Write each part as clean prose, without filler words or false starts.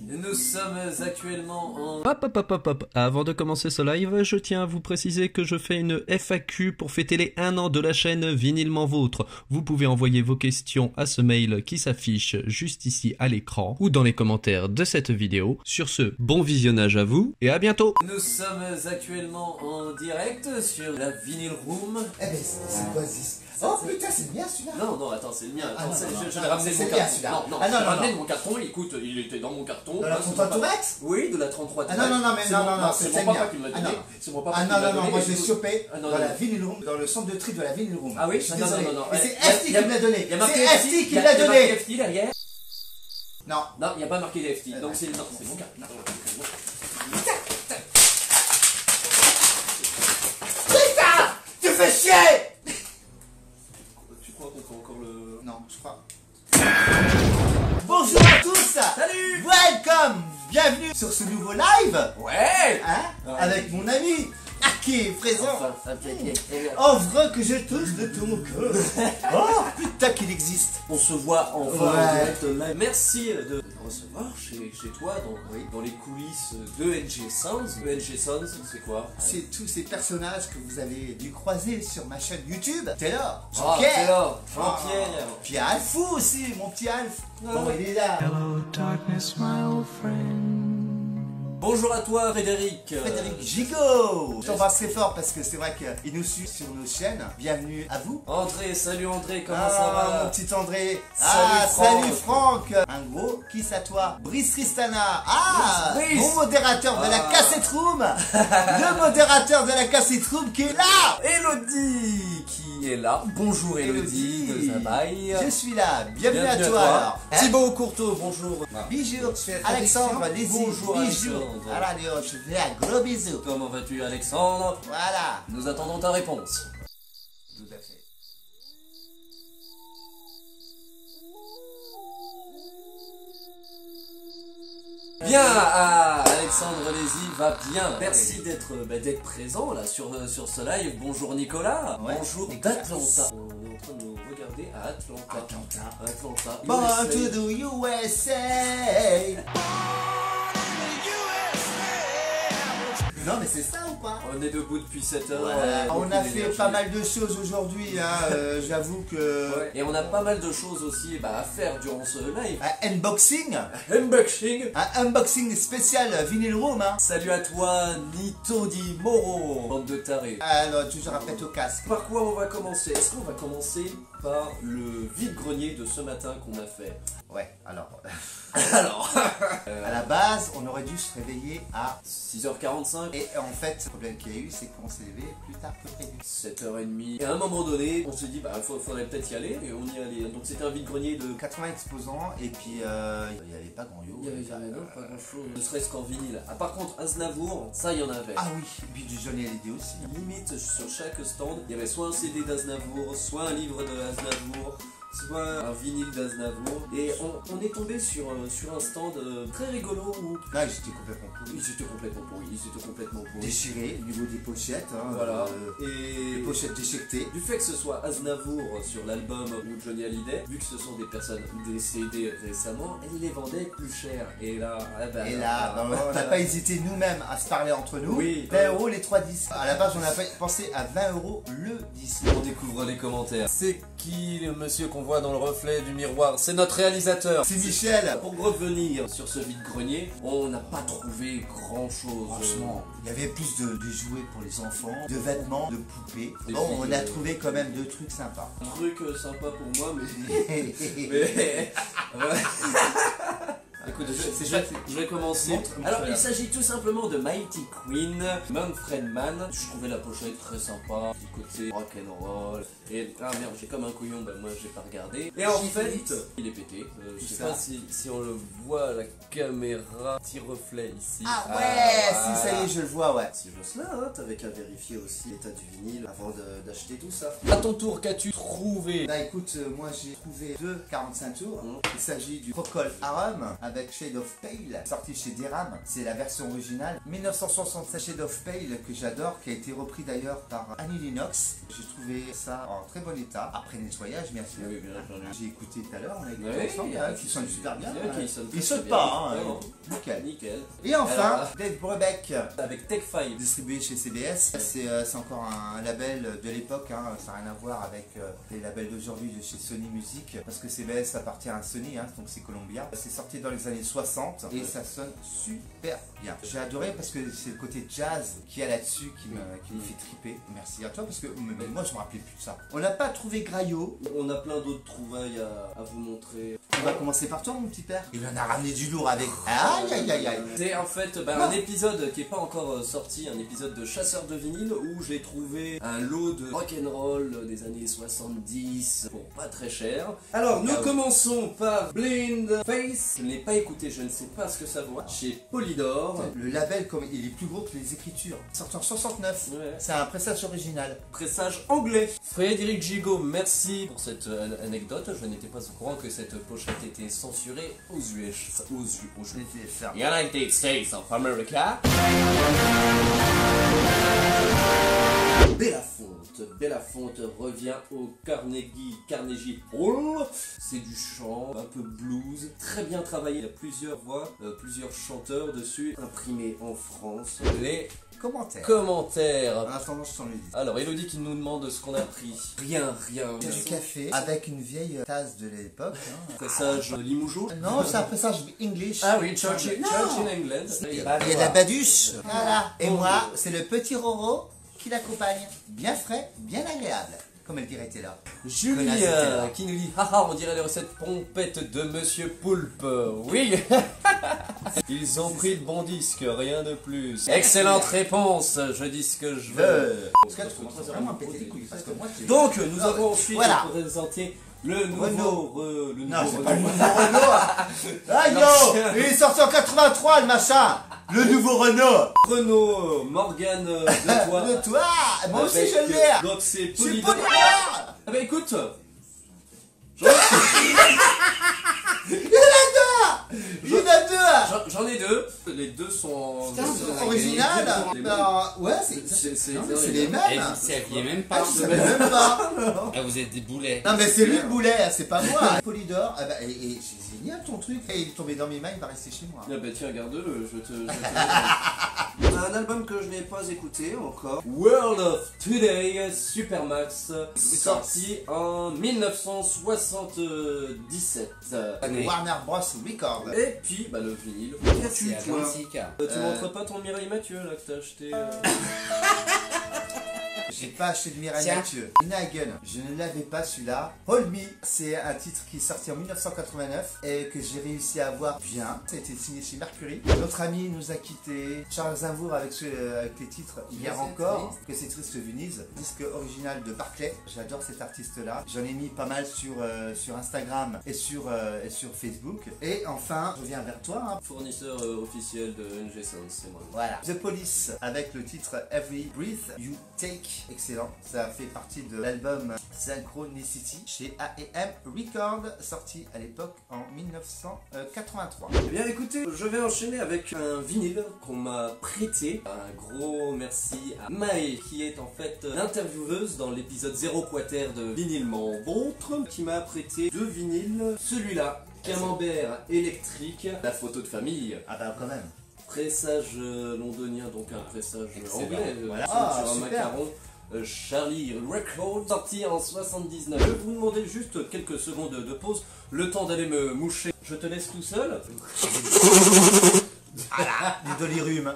Nous sommes actuellement en... Hop. Avant de commencer ce live, je tiens à vous préciser que je fais une FAQ pour fêter les 1 an de la chaîne Vinylement Vôtre. Vous pouvez envoyer vos questions à ce mail qui s'affiche juste ici à l'écran ou dans les commentaires de cette vidéo. Sur ce, bon visionnage à vous et à bientôt. Nous sommes actuellement en direct sur la Vinyl Room. Eh ben, c'est quoi this? Oh putain, c'est bien celui-là! Non, attends, c'est le mien. Ah, Attends, non, je vais ramener c'est mon bien, carton. celui-là. Non, Ah, je non, vais non, ramener non. mon carton. Écoute, il était dans mon carton. De la 33 Tourex? Oui, de la 33 Ah non, mais c'est non, mon papa qui me l'a donné. C'est mon papa Ah qui me l'a non, donné. moi et je l'ai tout. chopé Ah, non, dans non. la Vinyl Room, dans le centre de tri de la Vinyl Room. Ah oui? Je suis Non, désolé. non. Et c'est Il y a- FT qui me l'a donné. Il y a marqué C'est FT qui me l'a Il y a donné. marqué FT derrière. Non. Non, il n'y a pas marqué FT. Donc c'est mon carton. Putain! Tu fais chier! Tu crois qu'on peut encore le... Non, je crois. Bonjour à tous! Salut! Welcome! Bienvenue sur ce nouveau live! Ouais! Hein? Ouais. Avec mon ami qui est présent. Enfin, ça fait bien. Offre que je touche de tout mon cœur. Oh putain qu'il existe. On se voit enfin Ouais. en direct live. Merci de me recevoir chez toi dans les coulisses de NG Sounds. NG Sounds, c'est quoi? C'est tous ces personnages que vous avez dû croiser sur ma chaîne YouTube. Taylor, Ah, Jean-Pierre, Taylor, Jean-Pierre. puis Alfou aussi, mon petit Alf. Ah. Bon, il est là. Hello, darkness, my old friend. Bonjour à toi Frédéric. Frédéric Gigot. Je t'embrasse très fort parce que c'est vrai qu'il nous suit sur nos chaînes. Bienvenue à vous. André, salut André, comment ça va? Mon petit André. Salut, Salut Franck. Un gros kiss à toi. Brice Tristana. Brice. Mon modérateur de la Ah. cassette room. Le modérateur de la cassette room qui est là. Elodie qui est là. Bonjour Elodie de Zabaï. Je suis là. Bienvenue à toi. Alors. Thibaut Courteau, bonjour. Bisous. Alexandre, les Bonjour, bisous. Alexandre. Voilà, Léo, je fais un gros bisou. Comment vas-tu Alexandre? Voilà. Nous attendons ta réponse. Tout à fait. Bien, Alexandre Lézy va bien. Merci d'être présent là sur ce live. Bonjour Nicolas. Ouais. Bonjour Nicolas. d'Atlanta. On est en train de nous regarder à Atlanta. Atlanta. Born USA. to the USA. Non mais c'est ça ou pas? On est debout depuis 7 heures. Ouais, on beaucoup a fait d'énergie. pas mal de choses aujourd'hui, hein, j'avoue que... Ouais. Et on a pas mal de choses aussi à faire durant ce live. Un unboxing, Unboxing. un unboxing spécial Vinyl Room, hein. Salut à toi Nito Di Moro, bande de tarés. Alors, toujours un pète au casque. Par quoi on va commencer? Est-ce qu'on va commencer par le vide-grenier de ce matin qu'on a fait? Ouais, alors... Alors, à la base, on aurait dû se réveiller à... 6h45, Et en fait, le problème qu'il y a eu, c'est qu'on s'est levé plus tard que prévu. 7h30. Et à un moment donné, on s'est dit, faudrait peut-être y aller, et on y allait. Donc c'était un vide-grenier de... 80 exposants, et puis il n'y avait pas grand yo. Il y avait non, pas grand-chose, ne serait-ce qu'en vinyle. Ah, par contre, Aznavour, ça, il y en avait. Ah oui, et puis du Johnny Hallyday aussi. Limite, sur chaque stand, il y avait soit un CD d'Aznavour, soit un livre de Aznavour, soit un vinyle d'Aznavour. Et on est tombé sur un stand très rigolo où Là, j'étais complètement pourri. ils étaient complètement pourris. Déchiré au niveau des pochettes, hein, Voilà. les Et pochettes déchiquetées. du fait que ce soit Aznavour sur l'album ou Johnny Hallyday, vu que ce sont des personnes décédées récemment, elles les vendaient plus cher. Et là, Et là, on n'a pas hésité nous-mêmes à se parler entre nous. Oui. 20 euros les 3 disques. À la base, on a pensé à 20 euros le disque. on découvre les commentaires. C'est qui le monsieur qu'on voit dans le reflet du miroir? C'est notre réalisateur. C'est Michel. Pour revenir sur ce vide-grenier, on n'a pas trouvé grand-chose. Franchement, il y avait plus de jouets pour les enfants, de vêtements, de poupées. Des Bon, on a filles, trouvé quand même deux trucs sympas. Un truc sympa pour moi, mais... mais... ouais. Écoute, je vais commencer. Montre-moi Alors, ça. il s'agit tout simplement de Mighty Queen, Manfred Mann. Je trouvais la pochette très sympa, petit côté rock'n'roll. Et ah merde, j'ai comme un couillon, moi j'ai pas regardé. Et en fait, il est pété. Je sais Ça. pas si on le voit à la caméra. Petit reflet ici. Ah ouais, voilà. si ça y est, je le vois, ouais. Si je cela, hein, t'avais qu'à vérifier aussi l'état du vinyle avant d'acheter tout ça. À ton tour, qu'as-tu trouvé? Bah écoute, moi j'ai trouvé deux 45 tours. Mmh. Il s'agit du Procol Harum avec Shade of Pale, sorti chez Deram. C'est la version originale. 1967 Shade of Pale que j'adore, qui a été repris d'ailleurs par Annie Lennox. J'ai trouvé ça en très bon état, après nettoyage bien sûr. Oui, bien entendu. J'ai écouté tout à l'heure, on a écouté Oui, ensemble, oui, qui sonne super bien. bien, qui sonne Il très saute bien. pas, hein. Vraiment. Nickel. Nickel. Et enfin, Alors, Dave Brubeck, avec Tech 5. distribué chez CBS. C'est encore un label de l'époque, hein. Ça n'a rien à voir avec les labels d'aujourd'hui de chez Sony Music, parce que CBS appartient à Sony, hein, donc c'est Columbia. C'est sorti dans les années 60 et ça sonne super bien. J'ai adoré parce que c'est le côté jazz qu'il y a là-dessus qui me fait triper. Merci à toi parce que moi je me rappelais plus de ça. On n'a pas trouvé Graillot. On a plein d'autres trouvailles à vous montrer. On va commencer par toi mon petit père. Il en a ramené du lourd avec. Aïe aïe aïe aïe. C'est en fait un épisode qui n'est pas encore sorti, un épisode de Chasseur de vinyle où j'ai trouvé un lot de rock'n'roll des années 70 pour pas très cher. Alors nous commençons par Blind Face. Je ne l'ai pas écouté, je ne sais pas ce que ça vaut. Chez Polydor. Le label comme il est plus gros que les écritures. Sorti en 69. Ouais. C'est un pressage original. Pressage anglais. Frédéric Gigot, merci pour cette anecdote. Je n'étais pas au courant que cette pochette était censurée aux US. C'était ça. United States of America. Belafonte revient au Carnegie Hall. C'est du chant, un peu blues, très bien travaillé. Il y a plusieurs voix, plusieurs chanteurs dessus, imprimés en France. Les commentaires. En attendant, je t'en le dis. Alors, Elodie qui nous demande ce qu'on a pris. Rien. Du café avec une vieille tasse de l'époque. Hein. Pressage Limoujo. Non, c'est un pressage English. Ah oui, Church in England. Il y a de la baduche. Voilà. Et moi, c'est le petit Roro qui l'accompagne. Bien frais, bien agréable. Comme elle dirait Taylor. Julien qui nous dit haha, on dirait les recettes pompettes de Monsieur Poulpe. Oui. Ils ont pris le bon disque, rien de plus. Excellente réponse, je dis ce que je veux. Parce que je commence vraiment à péter les couilles. Parce que moi, Donc nous avons ensuite voilà. présenté le nouveau Non, c'est pas le nouveau Renault. Ah yo, il est sorti en 83 le machin. Le nouveau Renault. Renault Morgane de toi. De toi. Moi aussi Avec, je l'ai. donc c'est Je suis Polydor. Polydor. Ah bah écoute. Il y en a deux. J'en ai deux. Les deux sont Putain, c'est original. Bah, ouais, c'est les mêmes. Et vous saviez même Ah, pas. je savais même pas. Ah, vous êtes des boulets. Non mais c'est lui le boulet, c'est pas moi. Polydor, ah bah, et c'est génial ton truc. Et il est tombé dans mes mains, il va rester chez moi. Ah bah tiens, garde-le, je te Un album que je n'ai pas écouté encore. World of Today Supermax, sorti en 1977. Warner Bros. Record. Et puis, bah le vinyle. Qu'as-tu C'est toi? Atlantique. Tu montres pas ton Mireille Mathieu là que t'as acheté J'ai pas acheté de Mireille Tiens. Mathieu. Inagen, je ne l'avais pas celui-là. Hold Me, c'est un titre qui est sorti en 1989 et que j'ai réussi à avoir bien. Ça a été signé chez Mercury. Notre ami nous a quitté. Charles Aznavour avec les titres hier encore. Que c'est triste Venise. Disque original de Barclay. J'adore cet artiste-là. J'en ai mis pas mal sur Instagram et sur Facebook. Et enfin, je viens vers toi. Hein. Fournisseur officiel de NG Sound, c'est moi. Voilà. The Police avec le titre Every Breath You Take. Excellent. Ça fait partie de l'album Synchronicity chez A&M Records, sorti à l'époque en 1983. Eh bien écoutez, je vais enchaîner avec un vinyle qu'on m'a prêté. Un gros merci à Maë qui est en fait l'intervieweuse dans l'épisode 0 quater de Vinylement Vôtre qui m'a prêté deux vinyles. Celui-là, Camembert électrique, la photo de famille. Ah bah quand même. Pressage londonien, donc un pressage Excellent. anglais, Voilà. sur Ah, un super. macaron. Charlie Record, sorti en 79. Je vais vous demander juste quelques secondes de pause, le temps d'aller me moucher. Je te laisse tout seul. Du Dollyrum.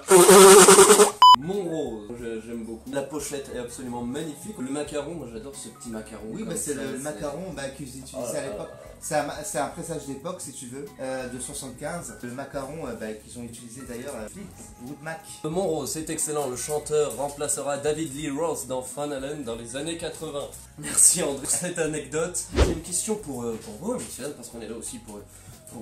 Mon rose, j'aime beaucoup. La pochette est absolument magnifique. Le macaron, moi j'adore ce petit macaron. Oui, comme bah c'est ça, le macaron qu'ils utilisaient à l'époque. C'est un pressage d'époque, si tu veux, de 75. Le macaron qu'ils ont utilisé d'ailleurs, Fleetwood Mac. Mon rose, c'est excellent. Le chanteur remplacera David Lee Roth dans Van Halen dans les années 80. Merci André pour cette anecdote. J'ai une question pour vous, Michel, parce qu'on est là aussi pour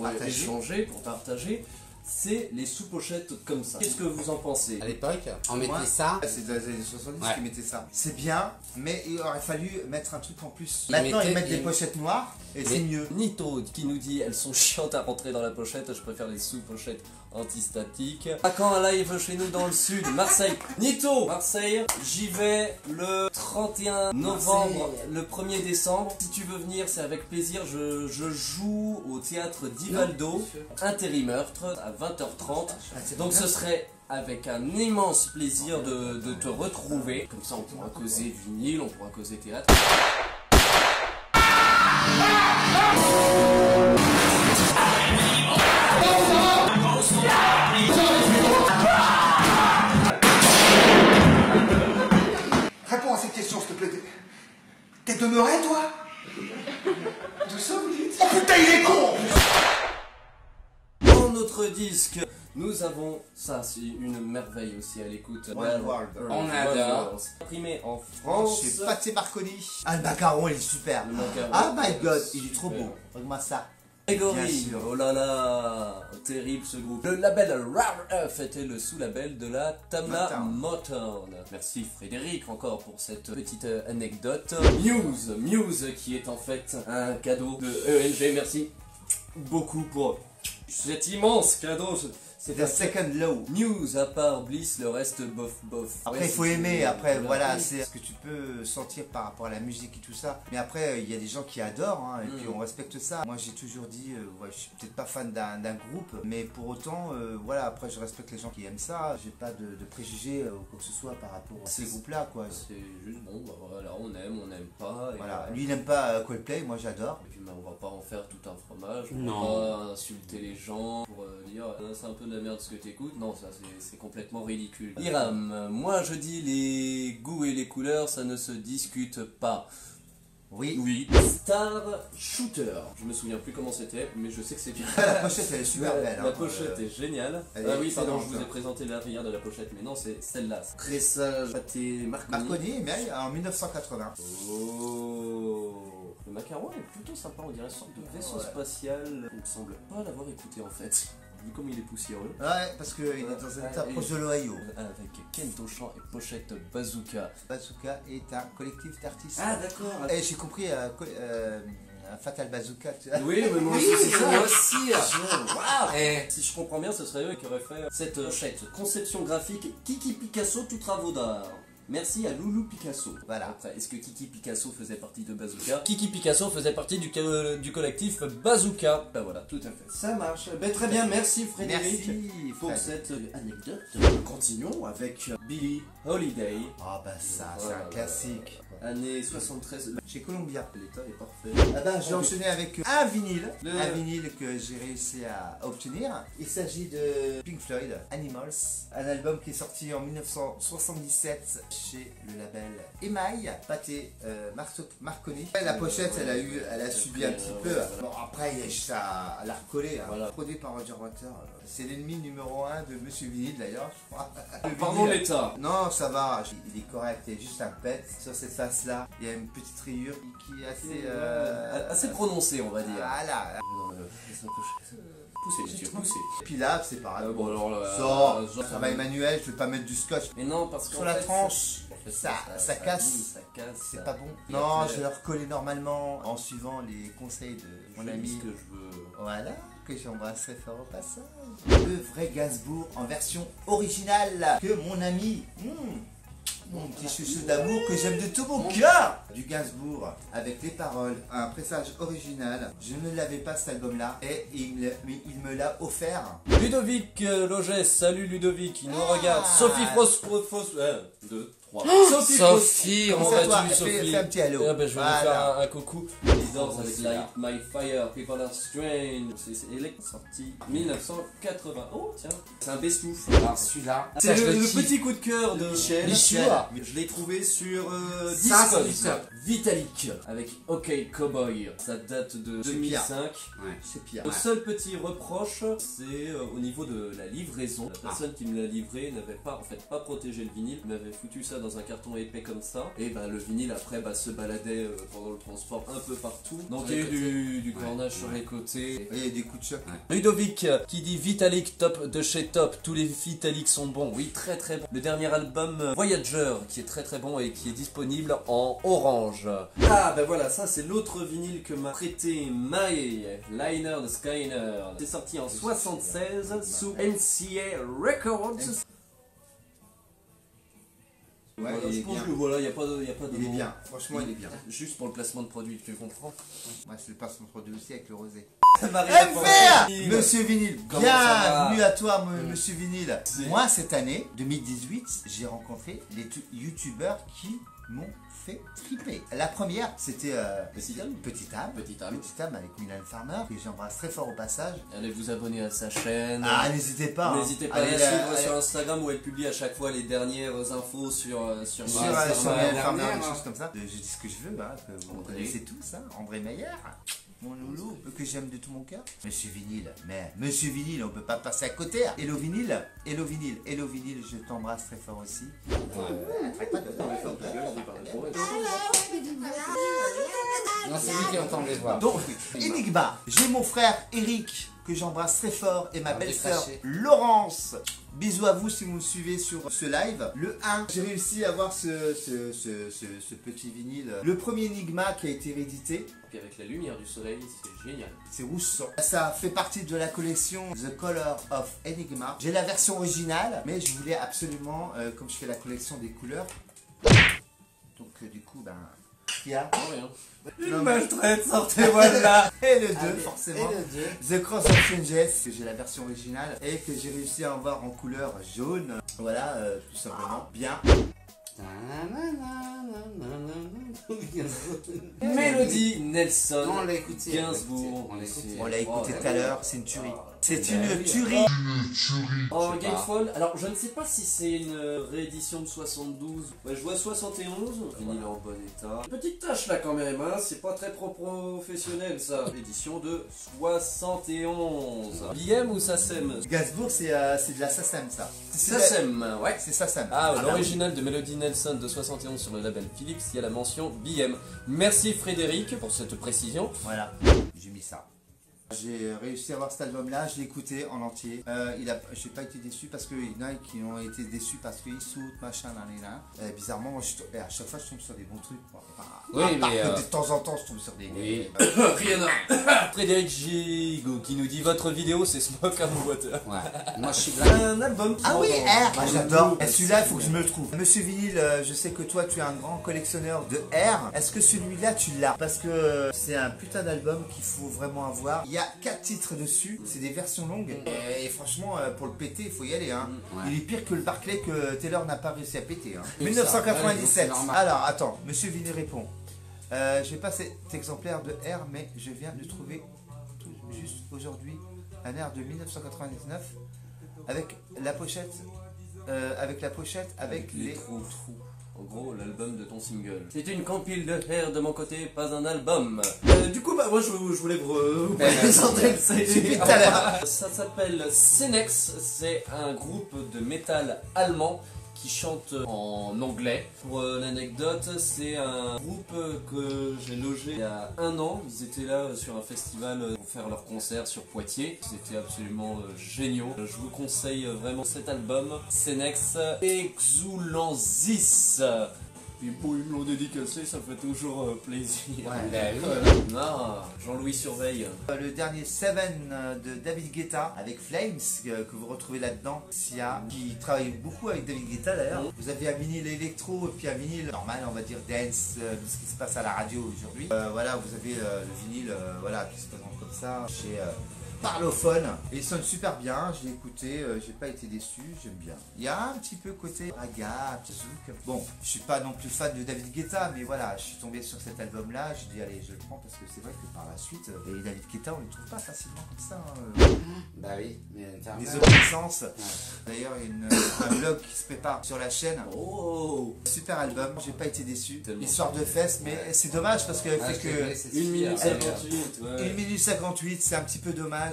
Partager. échanger, pour partager. C'est les sous-pochettes comme ça. Qu'est-ce que vous en pensez? À l'époque, on mettait Moi, ça. C'est dans les années 70 Ouais. qu'ils mettaient ça. C'est bien, mais il aurait fallu mettre un truc en plus. Ils Maintenant, ils mettaient- mettent des ils- pochettes noires et c'est mieux. Nito qui nous dit elles sont chiantes à rentrer dans la pochette, je préfère les sous-pochettes antistatiques. À quand un live chez nous dans le sud, Marseille. Nito, Marseille, j'y vais le 31 novembre, le 1er décembre. Si tu veux venir, c'est avec plaisir. Je joue au théâtre d'Ivaldo, Intérim Meurtre, 20h30. c'est Donc bien. ce serait avec un immense plaisir de te retrouver. Comme ça on pourra causer vinyle, on pourra causer théâtre. Réponds à cette question, s'il te plaît. T'es demeuré, toi? Tout ça, vous dites? Oh putain, il est con! Dans notre disque, nous avons, ça c'est une merveille aussi à l'écoute. Wild World. On adore. Imprimé en France. Chez Pathé Marconi. Ah, le macaron, il est super. Le macaron. Ah my god, il est trop Super. beau. Regarde-moi ça. Bien Grégory, sûr. oh là là, terrible ce groupe. Le label Rare F était le sous-label de la Tamla Motown. Merci Frédéric encore pour cette petite anecdote. Muse qui est en fait un cadeau de ENG. Merci beaucoup pour cet immense cadeau. C'est The Second Low. Muse, à part Bliss, le reste bof bof. Après, Ouais, il faut c'est- aimer. Après, voilà, oui. c'est ce que tu peux sentir par rapport à la musique et tout ça. Mais après, il y a des gens qui adorent, hein, et puis on respecte ça. Moi, j'ai toujours dit, ouais, je suis peut-être pas fan d'un groupe, mais pour autant, voilà, après, je respecte les gens qui aiment ça. J'ai pas de préjugés ou quoi que ce soit par rapport à ces C'est- groupes-là, quoi. C'est juste bon, bah voilà, on n'aime pas. Et Voilà, lui, il n'aime pas Coldplay, moi, j'adore. Et puis bah, on va pas en faire tout un fromage, on Non. va pas insulter les gens pour dire c'est un peu de la merde ce que t'écoutes. Non, ça c'est complètement ridicule. Hiram, moi je dis les goûts et les couleurs ça ne se discute pas. Oui. Oui. Star Shooter. Je me souviens plus comment c'était, mais je sais que c'est bien. La pochette, elle est super belle. La hein. pochette est géniale. elle Ah est oui, pardon, je excellente. vous ai présenté l'arrière de la pochette, mais non, c'est celle-là. Très sage, pâté Marconi. Marconi, mais en 1980. Oh, le macaron est plutôt sympa, on dirait une sorte de vaisseau spatial. Il me semble pas l'avoir écouté en fait, vu comme il est poussiéreux. Ouais, parce qu'il est dans un état proche de l'Ohio. Avec Kento Chant et pochette Bazooka. Bazooka est un collectif d'artistes. D'accord. Et j'ai compris un Fatal Bazooka, tu vois. Oui, mais moi Oui, aussi, c'est ça. moi aussi. Waouh. Eh, Si je comprends bien, ce serait eux qui auraient fait cette pochette. Conception graphique, Kiki Picasso, tout travaux d'art. Merci à Loulou Picasso. Voilà. Après, est-ce que Kiki Picasso faisait partie de Bazooka? Kiki Picasso faisait partie du collectif Bazooka. Ben voilà, tout à fait. Ça marche. Ben, très bien, merci Frédéric Merci, pour Fred. cette anecdote. Continuons avec Billie Holiday. Ah bah ça, c'est un classique. Année 73. Chez Columbia. L'état est parfait. Ah ben, j'ai enchaîné avec un vinyle. Le- Un vinyle que j'ai réussi à obtenir. Il s'agit de Pink Floyd, Animals. Un album qui est sorti en 1977 chez le label EMI, Pathé Marconi. La pochette, elle a subi un petit peu. Bon, après, il y a juste à la recoller. Hein. Voilà. Produit par Roger Waters. C'est l'ennemi numéro 1 de Monsieur Vinyle d'ailleurs, je crois. Le Pardon vinyle. l'état. Non, ça va, il est correct, il y a juste un pet sur cette face-là. Il y a une petite rayure qui est assez. Assez prononcé, on va dire. Voilà. Poussez, monsieur, poussez. Et puis là, c'est pareil. Bon, alors là. Ça va Emmanuel, je vais pas mettre du scotch. Mais non, parce que Sur la tranche, ça casse. Ça casse. C'est pas bon. Et Non, après, je vais le recoller normalement en suivant les conseils de mon je dis ami. ce que je veux. Voilà, que j'embrasserai fort au passage. Le vrai Gainsbourg en version originale que mon ami, mon petit chouchou d'amour que j'aime de tout mon cœur, du Gainsbourg avec les paroles, un pressage original. Je ne l'avais pas cet album-là et il me l'a offert. Ludovic Logès, salut Ludovic, il nous regarde. Sophie Fros, 2, 3. Sophie, comment Pense à toi, vas-tu, Sophie? fais un petit hello. Ah ben, je vais Voilà. lui faire un coucou. Leaders Oh, avec c'est Light My Fire, People Are Strange. C'est Elect, sorti 1980. Oh tiens, c'est un best-of. alors celui-là, C'est ça, je le kiffe. petit coup de cœur de Michel. Michel. Je l'ai trouvé sur Ça, c'est du Discogs. top. Vitalik avec OK Cowboy. Ça date de C'est 2005. Ouais. C'est pire. Le seul petit reproche, c'est au niveau de la livraison. La personne qui me l'a livré n'avait pas, en fait, pas protégé le vinyle, m'avait foutu ça dans un carton épais comme ça. Et ben le vinyle après se baladait pendant le transport un peu partout. Donc il y a eu du cornage sur les côtés. Il y a des coups de choc. Ludovic qui dit Vitalik top de chez top, tous les Vitalik sont bons, oui très très bon. Le dernier album Voyager qui est très très bon et qui est disponible en orange. Ah ben voilà, ça c'est l'autre vinyle que m'a prêté My Liner de Skyner. C'est sorti en 76 sous NCA Records. Ouais, Voilà, il je est pense bien. que voilà, y a pas de Il est bien, franchement il est bien. Juste pour le placement de produit, tu comprends? Moi je le passe mon produit aussi avec le rosé. Marie MVR Monsieur Vinyle, Comment ça va bienvenue à toi Monsieur Vinyle. Moi cette année, 2018, j'ai rencontré les youtubeurs qui m'ont fait triper. La première, c'était Petite Âme. Petite Âme. Petite Âme. Petite Âme avec Milan Farmer, que j'embrasse très fort au passage. Allez vous abonner à sa chaîne. Ah, n'hésitez pas. hein. N'hésitez pas Allez, à la suivre allez, sur Instagram où elle publie à chaque fois les dernières infos sur sur Instagram. Milan Farmer, dernière, des hein. choses comme ça. Je dis ce que je veux, hein, que vous André. connaissez tous, hein. André Meyer. Mon loulou, que j'aime de tout mon cœur. Monsieur Vinyle, mais Monsieur Vinyle, on peut pas passer à côté. Hein. Hello Vinyle, Hello Vinyle, Hello Vinyle, je t'embrasse très fort aussi. Arrête pas de Non, c'est lui qui entend les voix. Donc, Enigma, j'ai mon frère Eric que j'embrasse très fort et ma On est belle-sœur fâchés. Laurence. Bisous à vous si vous me suivez sur ce live. Le 1, j'ai réussi à avoir ce petit vinyle. Le premier Enigma qui a été réédité, Puis avec la lumière du soleil, c'est génial. c'est rouge sang. Ça fait partie de la collection The Color of Enigma. J'ai la version originale, mais je voulais absolument, comme je fais la collection des couleurs, donc du coup, ben, il y a Non, rien. Non, Une maltraite, sortez-moi de là. et le 2 Allez, forcément. et le 2. The Cross of Changes, que j'ai la version originale et que j'ai réussi à en voir en couleur jaune. Voilà, tout simplement. Bien. Mélodie Nelson. Non, on l'a écouté. Gainsbourg. On l'a écouté. On l'a écouté Oh tout là à là. l'heure, c'est une tuerie. C'est Ben une oui. tuerie. En Je sais Gamefold, alors je ne sais pas si c'est une réédition de 72. Ouais, je vois 71. Vinyle en bon état. Petite tâche là quand même, hein. C'est pas très professionnel ça. Édition de 71. BM ou Sassem? Gainsbourg, c'est de la SACEM, ça. Sassem, ouais. C'est SACEM. Ah, l'original de Melody Nelson de 71 sur le label Philips, il y a la mention BM. Merci Frédéric pour cette précision. Voilà, j'ai mis ça. J'ai réussi à avoir cet album-là, je l'ai écouté en entier. J'ai pas été déçu parce qu'il y en a qui ont été déçus parce qu'ils sautent, machin, là. Bizarrement, moi, à chaque fois, je tombe sur des bons trucs. Quoi. Enfin, Oui, à part mais, que de temps en temps, je tombe sur des. Oui. Rien à... Frédéric Gigo qui nous dit votre vidéo c'est Smoke and Water. Ouais. Moi, je suis là. Un album qui Ah oui, m'entend. R, Ah, j'adore. j'adore. Celui-là, il faut que je me le trouve. Monsieur Vinyle, je sais que toi, tu es un grand collectionneur de R. Est-ce que celui-là, tu l'as? Parce que c'est un putain d'album qu'il faut vraiment avoir. Il y a 4 titres dessus. C'est des versions longues. Et franchement, pour le péter, il faut y aller. Hein. Ouais. Il est pire que le Barclay que Taylor n'a pas réussi à péter. Hein. Et 1997. ça, ouais, donc c'est normal. Alors, attends. Monsieur Vinyle répond. Je n'ai pas cet exemplaire de R, mais je viens de trouver tout juste aujourd'hui un R de 1999 avec la pochette, avec les trous. En gros, l'album de ton single. C'est une compile de R de mon côté, pas un album. Du coup, bah moi je voulais vous présenter le CD. Depuis tout à l'heure. Ça s'appelle Cenex, c'est un groupe de métal allemand qui chante en anglais. Pour l'anecdote, c'est un groupe que j'ai logé il y a 1 an. Ils étaient là sur un festival pour faire leur concert sur Poitiers. C'était absolument géniaux. Je vous conseille vraiment cet album, Cenex Exoulanzis. Et pour ils me l'ont dédicacé, ça fait toujours plaisir. Ouais. Ben oui. Ah, Jean-Louis surveille. Le dernier Seven de David Guetta avec Flames que vous retrouvez là-dedans. Sia qui travaille beaucoup avec David Guetta d'ailleurs. Vous avez un vinyle électro et puis un vinyle normal, on va dire dance, de ce qui se passe à la radio aujourd'hui. Voilà, vous avez le vinyle voilà, qui se présente comme ça chez Parlophone. Et il sonne super bien, je l'ai écouté, j'ai pas été déçu, j'aime bien. Il y a un petit peu côté raga, un petit zouk. Bon, je suis pas non plus fan de David Guetta, mais voilà, je suis tombé sur cet album-là, j'ai dit allez, je le prends parce que c'est vrai que par la suite, et David Guetta, on ne le trouve pas facilement comme ça. Hein. Bah oui, mais Les obéissances. D'ailleurs, il y a un vlog qui se prépare sur la chaîne. Oh, Super album, j'ai pas été déçu. Tellement. Histoire de fesses, mais c'est dommage parce qu'elle fait que 1 minute Elle- 58. Ouais. 1 minute 58, c'est un petit peu dommage.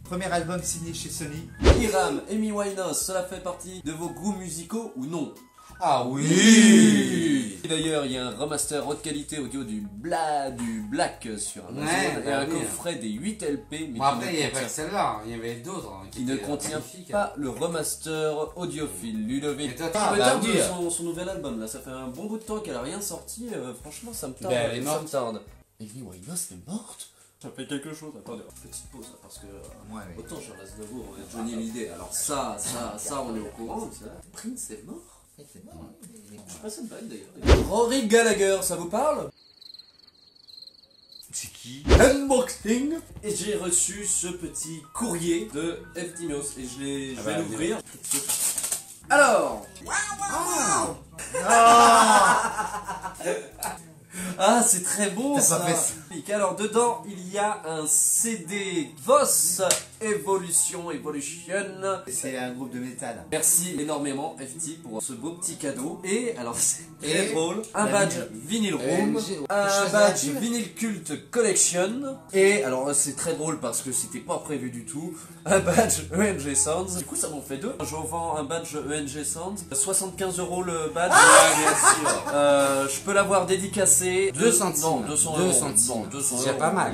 Premier album signé chez Sony. Iram, Amy Winehouse, cela fait partie de vos goûts musicaux ou non? Ah oui. Et d'ailleurs, il y a un remaster haute qualité audio du Black sur Amazon Ouais, et bah un oui. coffret des 8 LP, mais Bon, après, il n'y qui, avait pas que celle-là, il y avait d'autres. Hein, qui ne étaient contient magnifiques. pas le remaster audiophile. Ludovic, Et toi, qui me bah, tarde oui. son nouvel album là, ça fait un bon bout de temps qu'elle a rien sorti, franchement ça me tarde. Ben, elle est ça me morte. tarde. Amy Winehouse est morte? Ça fait quelque chose, attendez, petite pause là, parce que Ouais, mais... autant Charles Aznavour et Johnny Hallyday, alors ça on est au courant, tu sais. Prince est mort? C'est bon, hein, Je sais pas cette blague d'ailleurs. Rory Gallagher, ça vous parle? C'est qui? Unboxing. Et j'ai reçu ce petit courrier de FTMos et je vais l'ouvrir. Alors. Ah, c'est très beau ça. Alors dedans il y a un CD Voss Evolution. C'est un groupe de métal. Merci énormément FT pour ce beau petit cadeau. Et alors c'est très drôle, un badge Vinyl Room, un badge Vinyl Cult Collection. Et alors c'est très drôle parce que c'était pas prévu du tout, un badge ENG Sounds. Du coup ça m'en fait deux. Je vends un badge ENG Sounds, 75 € le badge. Bien sûr. Je peux l'avoir dédicacé. 2 centimes. Non, 200 2 €. centimes. Non, 200 C'est €. pas mal.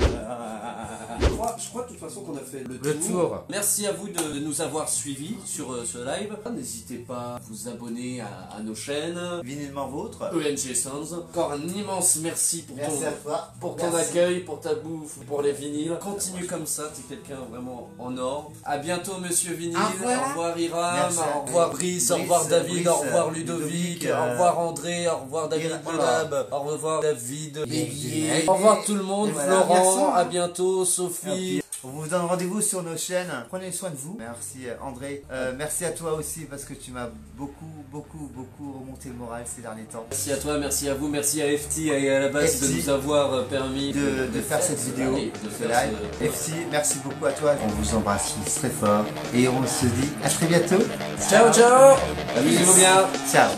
Je crois de toute façon qu'on a fait le Le tour. Merci à vous de nous avoir suivis sur ce live. N'hésitez pas à vous abonner à nos chaînes. Vinylement vôtre. ENG Sounds. Encore un immense merci pour Merci à toi. pour ton accueil, pour ta bouffe, pour les vinyles. Continue comme ça, t'es quelqu'un vraiment en or. À bientôt Monsieur Vinyle. Au revoir Iram, Merci. au revoir Brice, au revoir David, au revoir Ludovic, Ludovic, au revoir André, au revoir David voilà. Delab, au revoir David Béguier. au revoir tout le monde, Et voilà, Florent, merci. à bientôt, Sophie. On vous donne rendez-vous sur nos chaînes. Prenez soin de vous. Merci André. Merci à toi aussi parce que tu m'as beaucoup remonté le moral ces derniers temps. Merci à toi, merci à vous, merci à FT et à la base FT de nous avoir permis de faire cette vidéo, allez, de de ce faire live. FT, merci beaucoup à toi. On vous embrasse tous très fort et on se dit à très bientôt. Ciao, ciao. Amusez-vous bien. Ciao.